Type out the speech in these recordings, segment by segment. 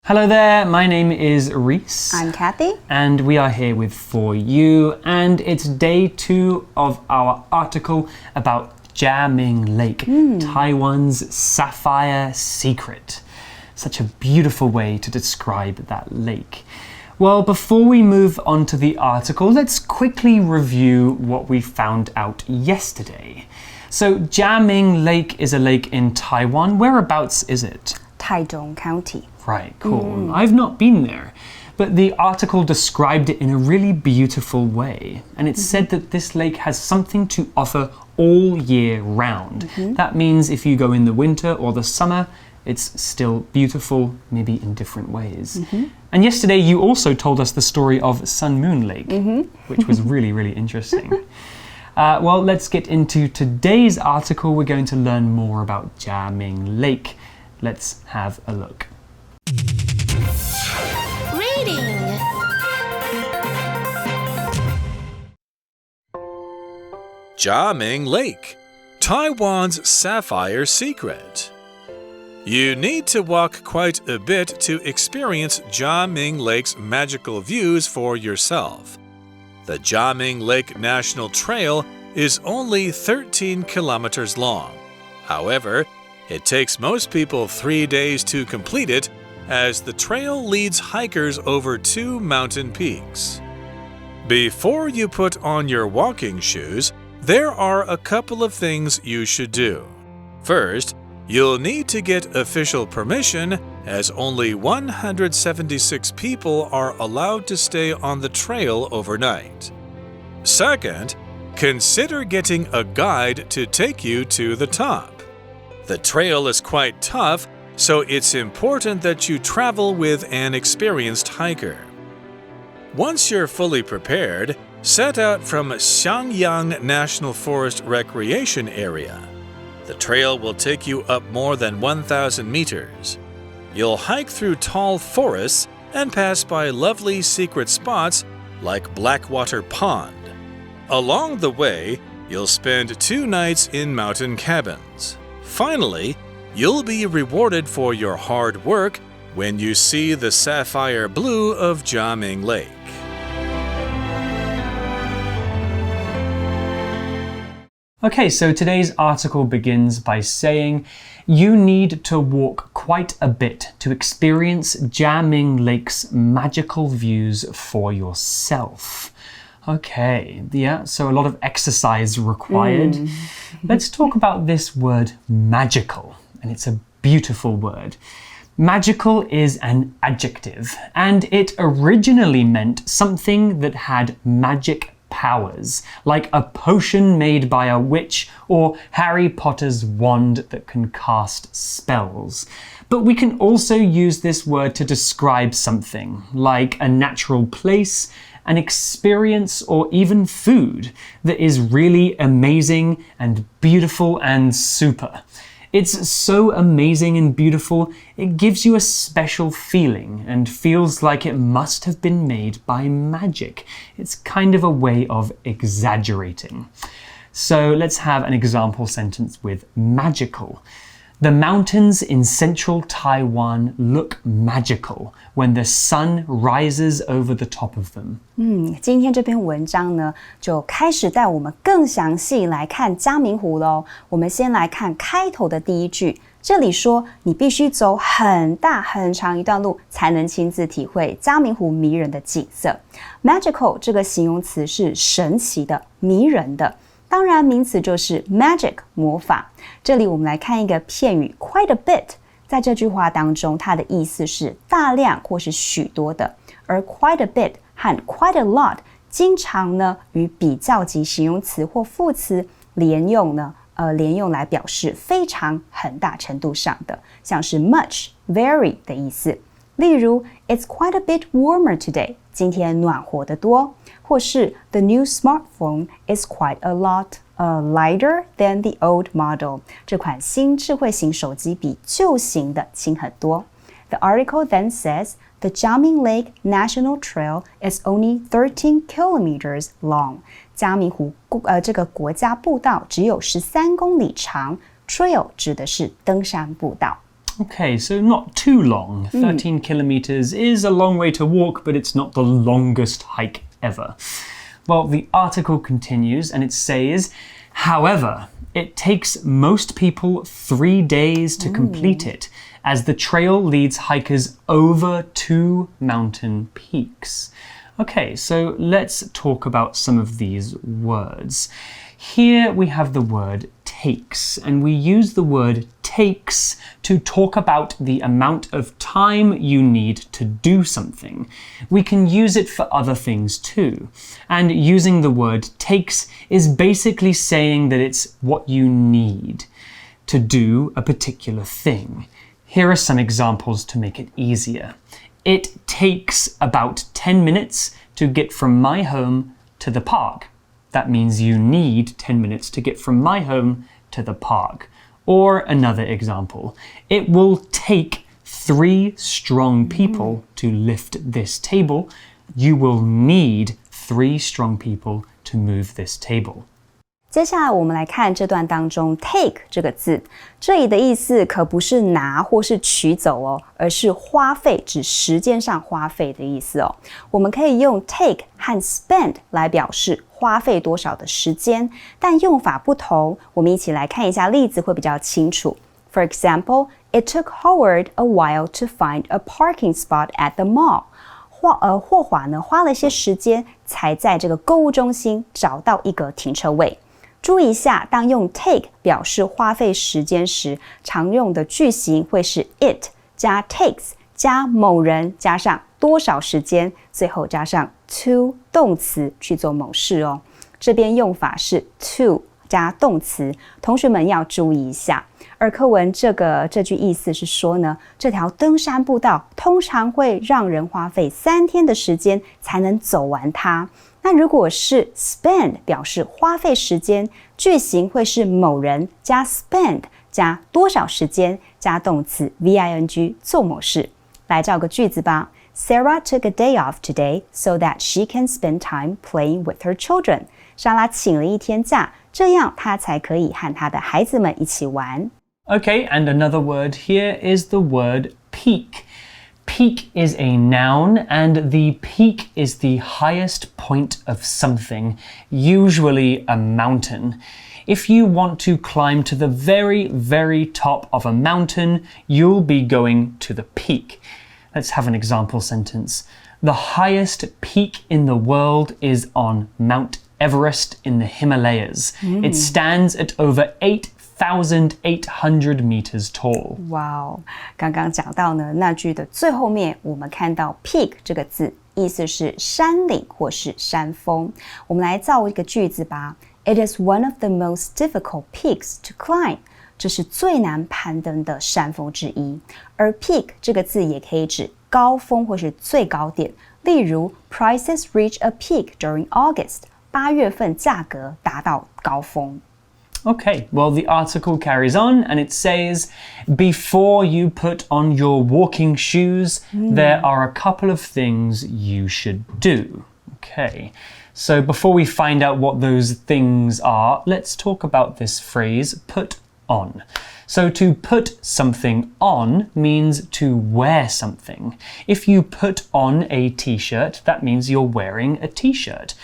Hello there, my name is Reese. I'm Kathy. And we are here with For You, and it's day 2 of our article about Jiaming Lake, Taiwan's sapphire secret. Such a beautiful way to describe that lake. Well, before we move on to the article, let's quickly review what we found out yesterday. So, Jiaming Lake is a lake in Taiwan. Whereabouts is it? Taichung County. Right, cool. I've not been there, but the article described it in a really beautiful way. And it said that this lake has something to offer all year round. That means if you go in the winter or the summer, it's still beautiful, maybe in different ways. And yesterday you also told us the story of Sun Moon Lake, which was really, really interesting. Well, let's get into today's article. We're going to learn more about Jiaming Lake. Let's have a look. Reading. Jiaming Lake, Taiwan's sapphire secret. You need to walk quite a bit to experience Jiaming Lake's magical views for yourself. The Jiaming Lake National Trail is only 13 kilometers long. However, it takes most people 3 days to complete it, as the trail leads hikers over 2 mountain peaks. Before you put on your walking shoes, there are a couple of things you should do. First, you'll need to get official permission, as only 176 people are allowed to stay on the trail overnight. Second, consider getting a guide to take you to the top. The trail is quite tough, so it's important that you travel with an experienced hiker. Once you're fully prepared, set out from Xiangyang National Forest Recreation Area. The trail will take you up more than 1,000 meters. You'll hike through tall forests and pass by lovely secret spots like Blackwater Pond. Along the way, you'll spend 2 nights in mountain cabins. Finally, you'll be rewarded for your hard work when you see the sapphire blue of Jiaming Lake. Okay, so today's article begins by saying you need to walk quite a bit to experience Jiaming Lake's magical views for yourself. Okay, yeah, so a lot of exercise required. Let's talk about this word magical, and it's a beautiful word. Magical is an adjective, and it originally meant something that had magic powers, like a potion made by a witch or Harry Potter's wand that can cast spells. But we can also use this word to describe something, like a natural place, an experience, or even food that is really amazing and beautiful and super. It's so amazing and beautiful, it gives you a special feeling and feels like it must have been made by magic. It's kind of a way of exaggerating. So let's have an example sentence with magical. The mountains in central Taiwan look magical when the sun rises over the top of them. 今天这篇文章呢，就开始带我们更详细来看嘉明湖咯。我们先来看开头的第一句，这里说你必须走很大很长一段路，才能亲自体会嘉明湖迷人的景色。Magical 这个形容词是神奇的、迷人的。当然，名词就是 magic 魔法。这里我们来看一个片语 quite a bit， 在这句话当中，它的意思是大量或是许多的，而 quite a bit 和 quite a lot 经常呢与比较级形容词或副词连用来表示非常很大程度上的，像是 much、very 的意思。例如 It's quite a bit warmer today， 今天暖和得多。或是 The new smartphone is quite a lot lighter than the old model. 这款新智慧型手机比旧型的轻很多。The article then says the Jiaming Lake National Trail is only 13 kilometers long. 嘉明湖这个国家步道只有13公里长。Trail 指的是登山步道。Okay, so not too long. 13 kilometers is a long way to walk, but it's not the longest hike ever. Well, the article continues and it says, however, it takes most people 3 days to complete it, as the trail leads hikers over 2 mountain peaks. Okay, so let's talk about some of these words. Here we have the word takes, and we use the word takes to talk about the amount of time you need to do something. We can use it for other things too. And using the word takes is basically saying that it's what you need to do a particular thing. Here are some examples to make it easier. It takes about 10 minutes to get from my home to the park. That means you need 10 minutes to get from my home to the park. Or another example, it will take 3 strong people to lift this table. You will need 3 strong people to move this table. 接下来我们来看这段当中 take 这个字，这里的意思可不是拿或是取走哦，而是花费，指时间上花费的意思哦。我们可以用 take 和 spend 来表示花费多少的时间，但用法不同，我们一起来看一下例子会比较清楚。For example, it took Howard a while to find a parking spot at the mall. 霍华呢花了一些时间才在这个购物中心找到一个停车位。注意一下，当用 take 表示花费时间时，常用的句型会是 it 加 takes 加某人加上多少时间，最后加上 to 动词去做某事哦。这边用法是 to 加动词，同学们要注意一下。而课文这句意思是说呢，这条登山步道通常会让人花费3天的时间才能走完它。那如果是 spend 表示花费时间，句型会是某人加 spend 加多少时间加动词 VING 做某事。来造个句子吧。Sarah took a day off today so that she can spend time playing with her children. 莎拉请了一天假，这样她才可以和她的孩子们一起玩。Okay, and another word here is the word peak. Peak is a noun, and the peak is the highest point of something, usually a mountain. If you want to climb to the very, very top of a mountain, you'll be going to the peak. Let's have an example sentence. The highest peak in the world is on Mount Everest in the Himalayas. It stands at over 8,800 meters tall. 哇哦，刚刚讲到呢，那句的最后面，我们看到 peak 这个字，意思是山岭或是山峰。我们来造一个句子吧。It is one of the most difficult peaks to climb. 这是最难攀登的山峰之一。而 peak 这个字也可以指高峰或是最高点。例如 prices reach a peak during August. 8月份价格达到高峰。Okay, well, the article carries on and it says, before you put on your walking shoes, there are a couple of things you should do. Okay, so before we find out what those things are, let's talk about this phrase, put on. So to put something on means to wear something. If you put on a t-shirt, that means you're wearing a t-shirt.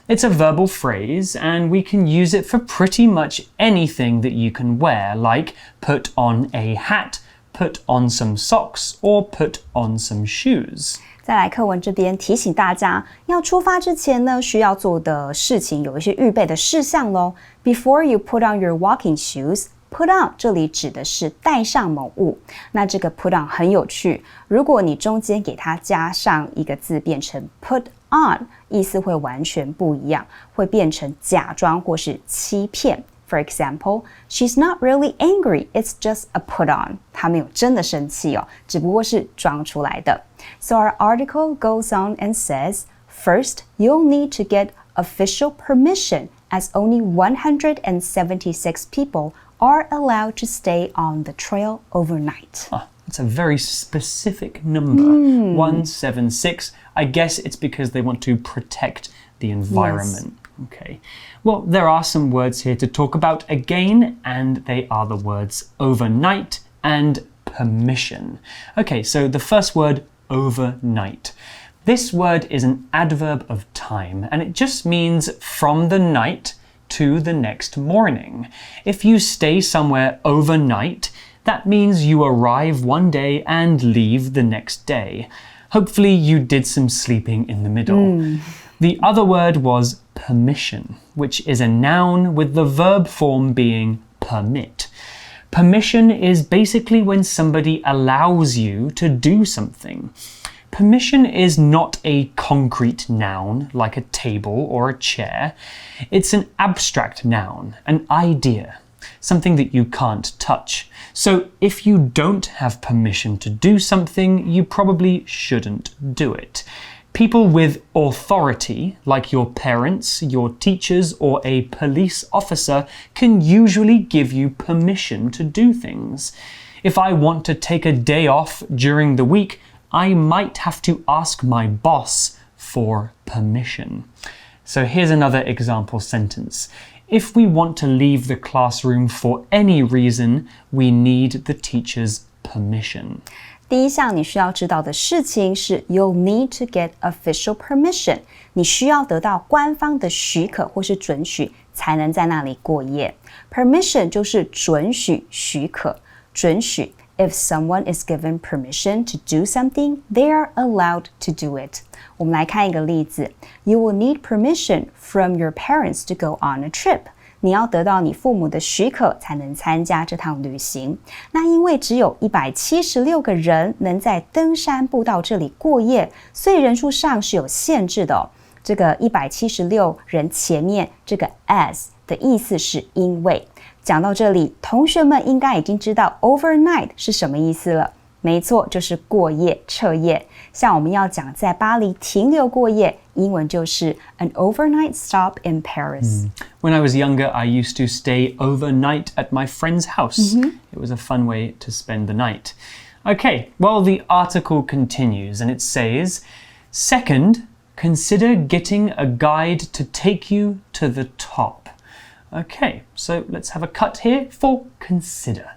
It's a verbal phrase, and we can use it for pretty much anything that you can wear, like put on a hat, put on some socks, or put on some shoes. 再来课文这边提醒大家，要出发之前呢，需要做的事情有一些预备的事项咯。Before you put on your walking shoes, put on 这里指的是戴上某物。那这个 put on 很有趣，如果你中间给它加上一个字变成 put on， 意思会完全不一样，会变成假装或是欺骗。For example, she's not really angry, it's just a put on. 她没有真的生气哦，只不过是装出来的。So our article goes on and says, first, you'll need to get official permission as only 176 people are allowed to stay on the trail overnight. That's a very specific number, 176. I guess it's because they want to protect the environment. Yes. Okay. Well, there are some words here to talk about again, and they are the words overnight and permission. Okay, so the first word, overnight. This word is an adverb of time, and it just means from the night to the next morning. If you stay somewhere overnight, that means you arrive one day and leave the next day. Hopefully you did some sleeping in the middle. The other word was permission, which is a noun with the verb form being permit. Permission is basically when somebody allows you to do something. Permission is not a concrete noun like a table or a chair. It's an abstract noun, an idea, something that you can't touch. So if you don't have permission to do something, you probably shouldn't do it. People with authority, like your parents, your teachers, or a police officer, can usually give you permission to do things. If I want to take a day off during the week, I might have to ask my boss for permission. So here's another example sentence. If we want to leave the classroom for any reason, we need the teacher's permission. 第一项你需要知道的事情是 You'll need to get official permission. 你需要得到官方的许可或是准许，才能在那里过夜。Permission 就是准许、许可、准许。If someone is given permission to do something, they are allowed to do it. 我们来看一个例子。You will need permission from your parents to go on a trip. 你要得到你父母的许可才能参加这趟旅行。那因为只有176个人能在登山步道这里过夜，所以人数上是有限制的哦。这个176人前面这个 as 的意思是因为。讲到这里，同学们应该已经知道 overnight 是什么意思了。没错，就是过夜、彻夜。像我们要讲在巴黎停留过夜，英文就是 an overnight stop in Paris. When I was younger, I used to stay overnight at my friend's house. It was a fun way to spend the night. Okay, well, the article continues and it says, second, consider getting a guide to take you to the top. Okay, so let's have a cut here for consider.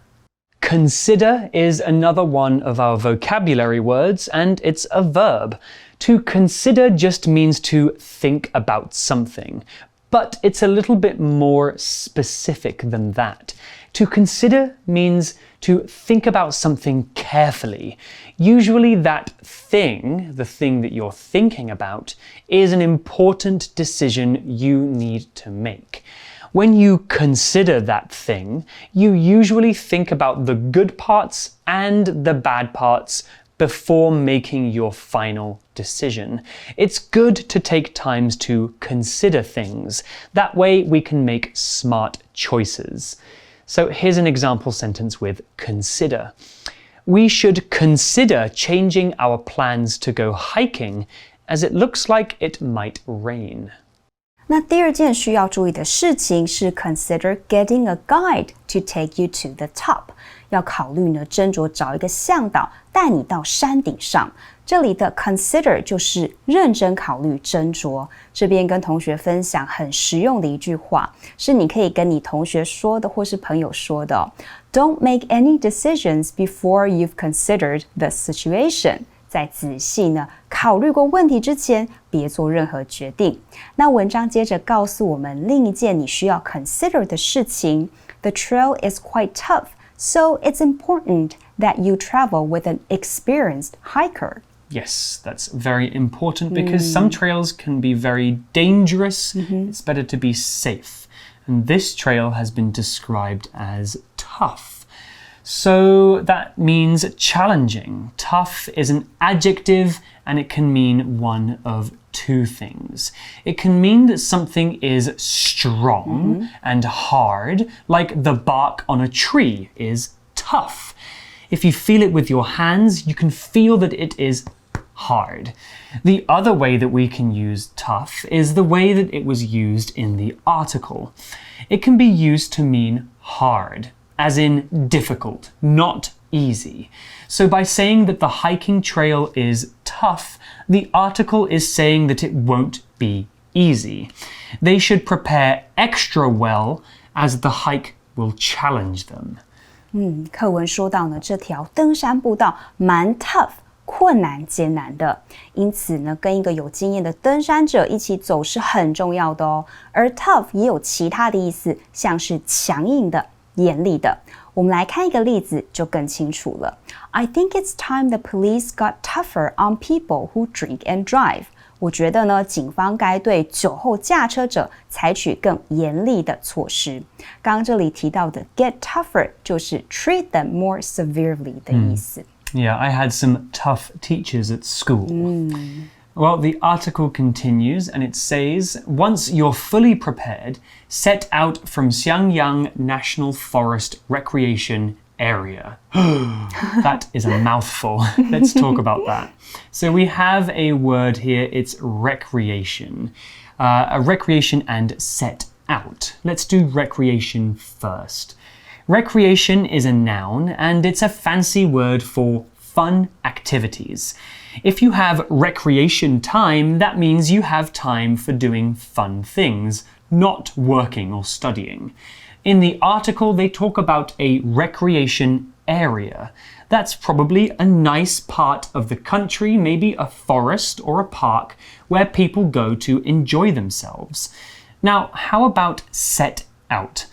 Consider is another one of our vocabulary words, and it's a verb. To consider just means to think about something, but it's a little bit more specific than that. To consider means to think about something carefully. Usually that thing, the thing that you're thinking about, is an important decision you need to make. When you consider that thing, you usually think about the good parts and the bad parts before making your final decision. It's good to take times to consider things. That way we can make smart choices. So here's an example sentence with consider. We should consider changing our plans to go hiking as it looks like it might rain. 那第二件需要注意的事情是 consider getting a guide to take you to the top. 要考虑呢，斟酌找一个向导带你到山顶上。这里的 consider 就是认真考虑、斟酌。这边跟同学分享很实用的一句话，是你可以跟你同学说的或是朋友说的哦。Don't make any decisions before you've considered the situation. 在仔细呢考虑过问题之前，别做任何决定。那文章接着告诉我们另一件你需要 consider 的事情。The trail is quite tough, so it's important that you travel with an experienced hiker. Yes, that's very important because some trails can be very dangerous. It's better to be safe. And this trail has been described as tough. So that means challenging. Tough is an adjective and it can mean one of two things. It can mean that something is strong and hard, like the bark on a tree is tough. If you feel it with your hands, you can feel that it is hard. The other way that we can use tough is the way that it was used in the article. It can be used to mean hard, as in difficult, not easy. So by saying that the hiking trail is tough, the article is saying that it won't be easy. They should prepare extra well as the hike will challenge them. 课文说到呢，这条登山步道蛮 tough， 困难艰难的，因此呢，跟一个有经验的登山者一起走是很重要的哦。而 tough 也有其他的意思，像是强硬的、严厉的。我们来看一个例子就更清楚了。I think it's time the police got tougher on people who drink and drive. 我觉得呢，警方该对酒后驾车者采取更严厉的措施。刚刚这里提到的 get tougher 就是 treat them more severely 的意思。Yeah, I had some tough teachers at school. Well, the article continues and it says, once you're fully prepared, set out from Xiangyang National Forest Recreation Area. That is a mouthful. Let's talk about that. So we have a word here, it's recreation. A recreation and set out. Let's do recreation first. Recreation is a noun and it's a fancy word for fun activities. If you have recreation time, that means you have time for doing fun things, not working or studying. In the article, they talk about a recreation area. That's probably a nice part of the country, maybe a forest or a park, where people go to enjoy themselves. Now, how about set out?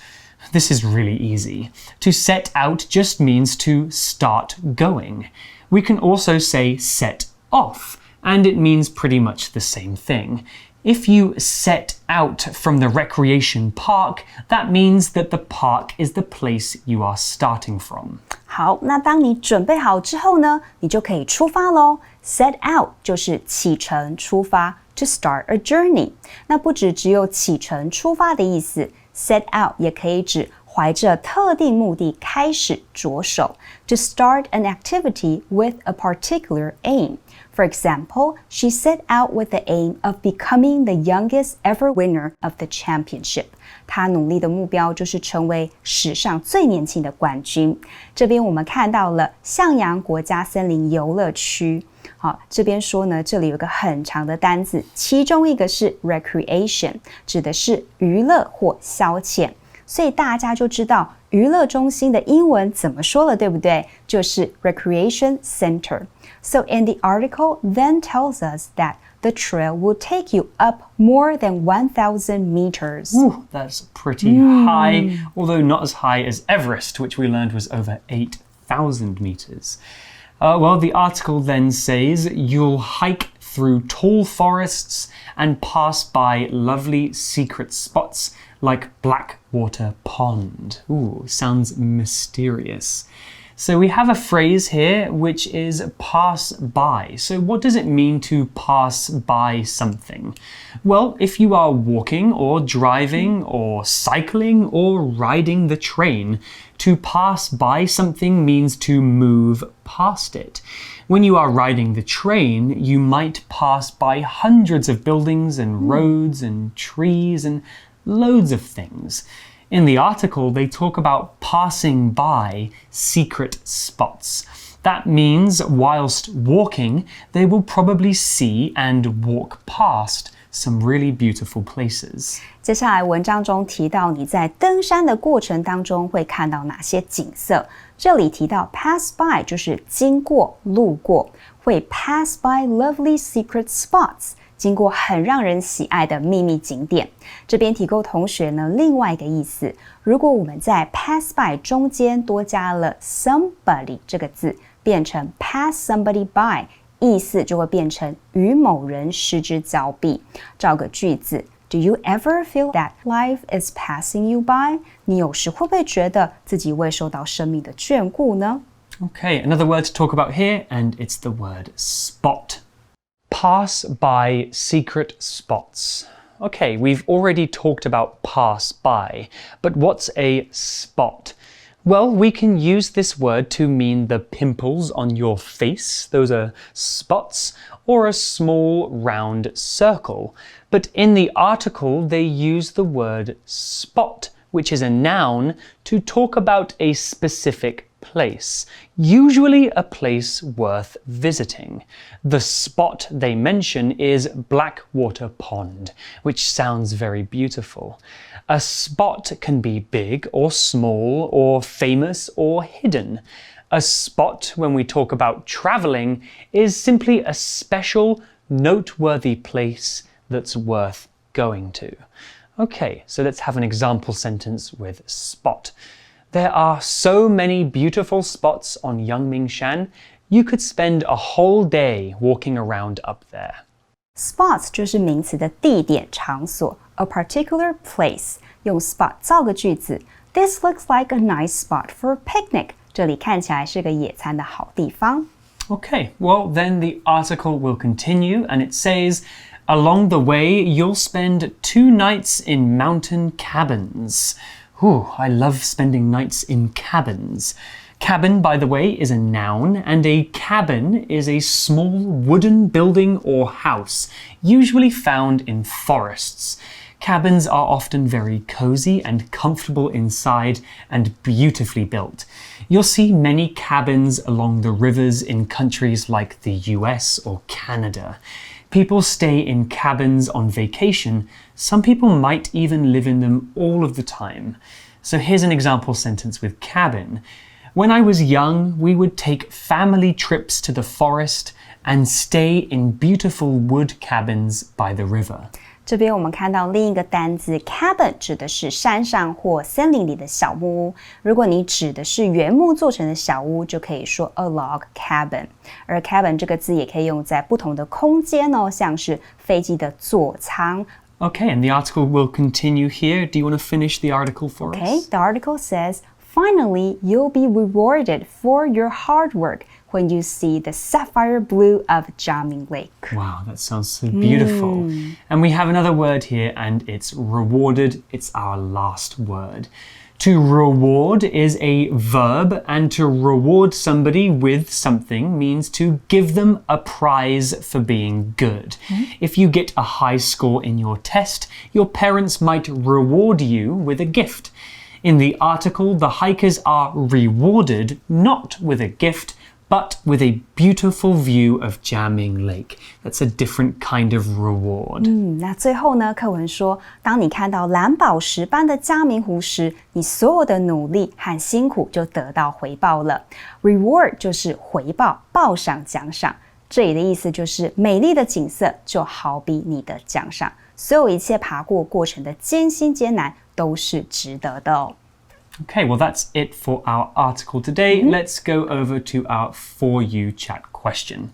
This is really easy. To set out just means to start going. We can also say set off, and it means pretty much the same thing. If you set out from the recreation park, that means that the park is the place you are starting from. 好，那当你准备好之后呢，你就可以出发咯。Set out 就是启程出发 ，to start a journey。那不只有启程出发的意思 ，set out 也可以指怀着特定目的开始着手 to start an activity with a particular aim. For example, she set out with the aim of becoming the youngest ever winner of the championship. 她努力的目标就是成为史上最年轻的冠军。这边我们看到了向阳国家森林游乐区。好，这边说呢，这里有个很长的单字，其中一个是 recreation， 指的是娱乐或消遣。所以大家就知道娱乐中心的英文怎么说了，对不对？就是 recreation center. So in the article then tells us that the trail will take you up more than 1,000 meters. Ooh, that's pretty high, although not as high as Everest, which we learned was over 8,000 meters. Well, the article then says you'll hike through tall forests and pass by lovely secret spots like Blackwater Pond. Ooh, sounds mysterious. So we have a phrase here which is pass by. So what does it mean to pass by something? Well, if you are walking or driving or cycling or riding the train, to pass by something means to move past it. When you are riding the train, you might pass by hundreds of buildings and roads and trees and loads of things. In the article, they talk about passing by secret spots. That means whilst walking, they will probably see and walk past some really beautiful places. 接下来文章中提到你在登山的过程当中会看到哪些景色。这里提到 pass by 就是经过、路过，会 pass by lovely secret spots。经过很让人喜爱的秘密景点，这边提供同学呢另外一个意思。如果我们在 pass by 中间多加了 somebody 这个字，变成 pass somebody by， 意思就会变成与某人失之交臂。造个句子 ：Do you ever feel that life is passing you by？ 你有时会不会觉得自己未受到生命的眷顾呢？ Okay, another word to talk about here, and it's the word spot. Pass by secret spots. Okay, we've already talked about pass by, but what's a spot? Well, we can use this word to mean the pimples on your face, those are spots, or a small round circle. But in the article, they use the word spot, which is a noun, to talk about a specific place, usually a place worth visiting. The spot they mention is Blackwater Pond, which sounds very beautiful. A spot can be big or small or famous or hidden. A spot, when we talk about traveling, is simply a special, noteworthy place that's worth going to. Okay, so let's have an example sentence with spot. There are so many beautiful spots on Yangmingshan, you could spend a whole day walking around up there. Spots 就是名词的地点、场所 ，a particular place。用 spot 造个句子 ，This looks like a nice spot for a picnic。这里看起来是个野餐的好地方。Okay, well then the article will continue and it says, along the way you'll spend 2 nights in mountain cabins. Ooh, I love spending nights in cabins. Cabin, by the way, is a noun, and a cabin is a small wooden building or house, usually found in forests. Cabins are often very cozy and comfortable inside and beautifully built. You'll see many cabins along the rivers in countries like the US or Canada. People stay in cabins on vacation. Some people might even live in them all of the time. So here's an example sentence with cabin. When I was young, we would take family trips to the forest and stay in beautiful wood cabins by the river. 这边我们看到另一个单字 cabin 指的是山上或森林里的小木屋。如果你指的是原木做成的小屋，就可以说 a log cabin。而 cabin 这个字也可以用在不同的空间哦，像是飞机的座舱。Okay, and the article will continue here. Do you want to finish the article for us? Okay, the article says, Finally, you'll be rewarded for your hard work when you see the sapphire blue of Jiaming Lake. Wow, that sounds so beautiful. And we have another word here, and it's rewarded. It's our last word. To reward is a verb, and to reward somebody with something means to give them a prize for being good. If you get a high score in your test, your parents might reward you with a gift. In the article, the hikers are rewarded not with a gift, but with a beautiful view of Jiaming Lake. That's a different kind of reward. 那最后呢，课文说，当你看到蓝宝石般的嘉明湖时，你所有的努力和辛苦就得到回报了。Reward 就是回报、报赏、奖赏。这里的意思就是美丽的景色就好比你的奖赏，所有一切爬过过程的艰辛艰难都是值得的哦。Okay, well that's it for our article today. Let's go over to our For You chat question.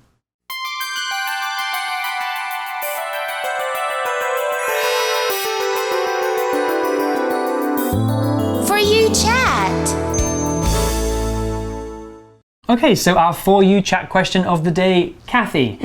For You chat. Okay, so our For You chat question of the day, Kathy.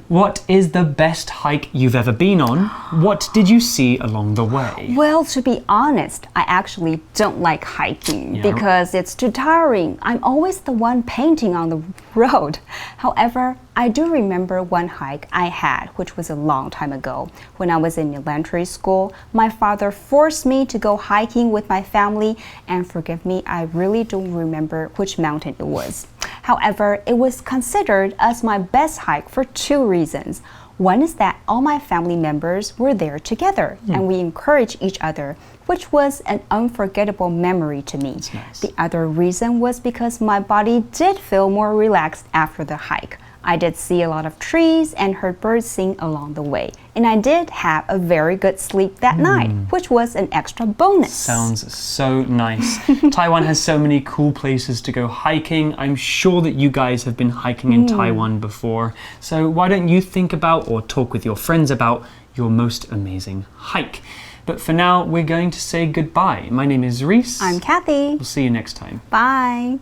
What is the best hike you've ever been on? What did you see along the way? Well, to be honest, I actually don't like hiking because it's too tiring. I'm always the one painting on the road. However, I do remember one hike I had, which was a long time ago. When I was in elementary school, my father forced me to go hiking with my family, and forgive me, I really don't remember which mountain it was. However, it was considered as my best hike for 2 reasons. One is that all my family members were there together and we encouraged each other, which was an unforgettable memory to me. That's nice. The other reason was because my body did feel more relaxed after the hike. I did see a lot of trees and heard birds sing along the way. And I did have a very good sleep that night, which was an extra bonus. Sounds so nice. Taiwan has so many cool places to go hiking. I'm sure that you guys have been hiking in Taiwan before. So why don't you think about or talk with your friends about your most amazing hike? But for now, we're going to say goodbye. My name is Reese. I'm Kathy. We'll see you next time. Bye.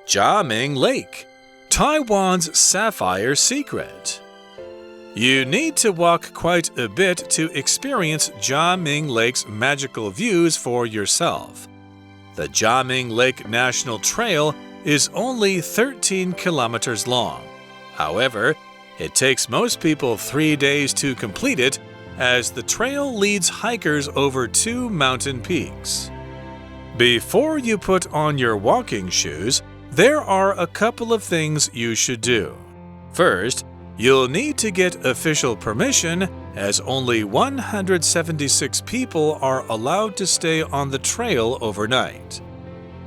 Jiaming Lake, Taiwan's sapphire secret. You need to walk quite a bit to experience Jiaming Lake's magical views for yourself. The Jiaming Lake National Trail is only 13 kilometers long. However, it takes most people 3 days to complete it, as the trail leads hikers over 2 mountain peaks. Before you put on your walking shoes, there are a couple of things you should do. First, you'll need to get official permission, as only 176 people are allowed to stay on the trail overnight.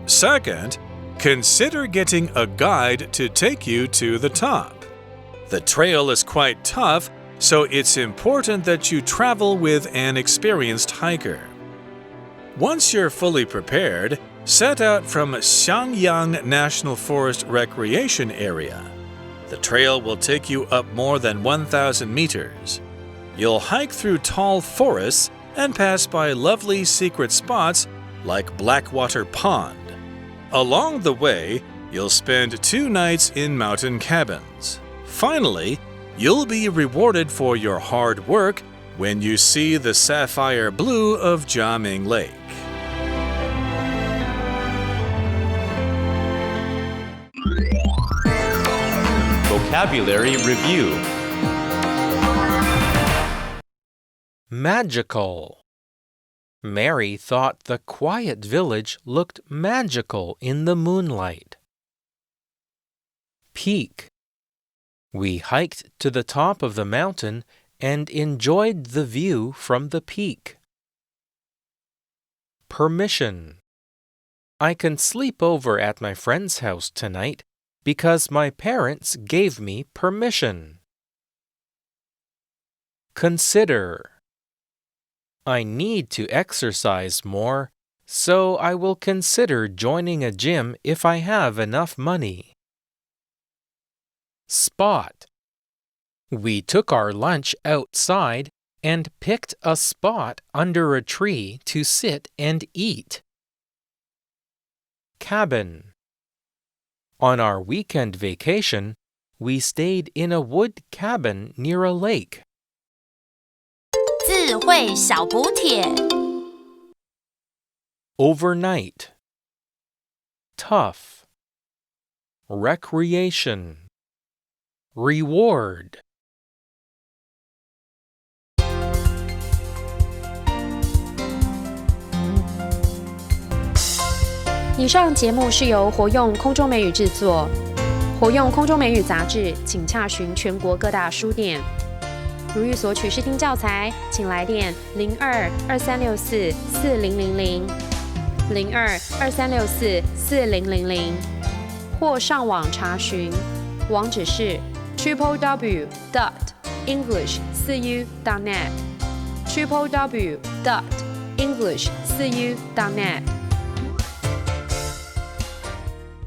Second, consider getting a guide to take you to the top. The trail is quite tough, so it's important that you travel with an experienced hiker. Once you're fully prepared, set out from Xiangyang National Forest Recreation Area. The trail will take you up more than 1,000 meters. You'll hike through tall forests and pass by lovely secret spots like Blackwater Pond. Along the way, you'll spend 2 nights in mountain cabins. Finally, you'll be rewarded for your hard work when you see the sapphire blue of Jiaming Lake. Vocabulary Review. Magical. Mary thought the quiet village looked magical in the moonlight. Peak. We hiked to the top of the mountain and enjoyed the view from the peak. Permission. I can sleep over at my friend's house tonight because my parents gave me permission. Consider. I need to exercise more, so I will consider joining a gym if I have enough money. Spot. We took our lunch outside and picked a spot under a tree to sit and eat. Cabin. On our weekend vacation, we stayed in a wood cabin near a lake. 智慧小补帖 Overnight. Tough. Recreation. Reward. 以上节目是由活用空中美语制作，活用空中美语杂志，请洽询全国各大书店。如欲索取试听教材，请来电02-2364-4000 02-2364-4000，或上网查询，网址是 www.english4u.net www.english4u.net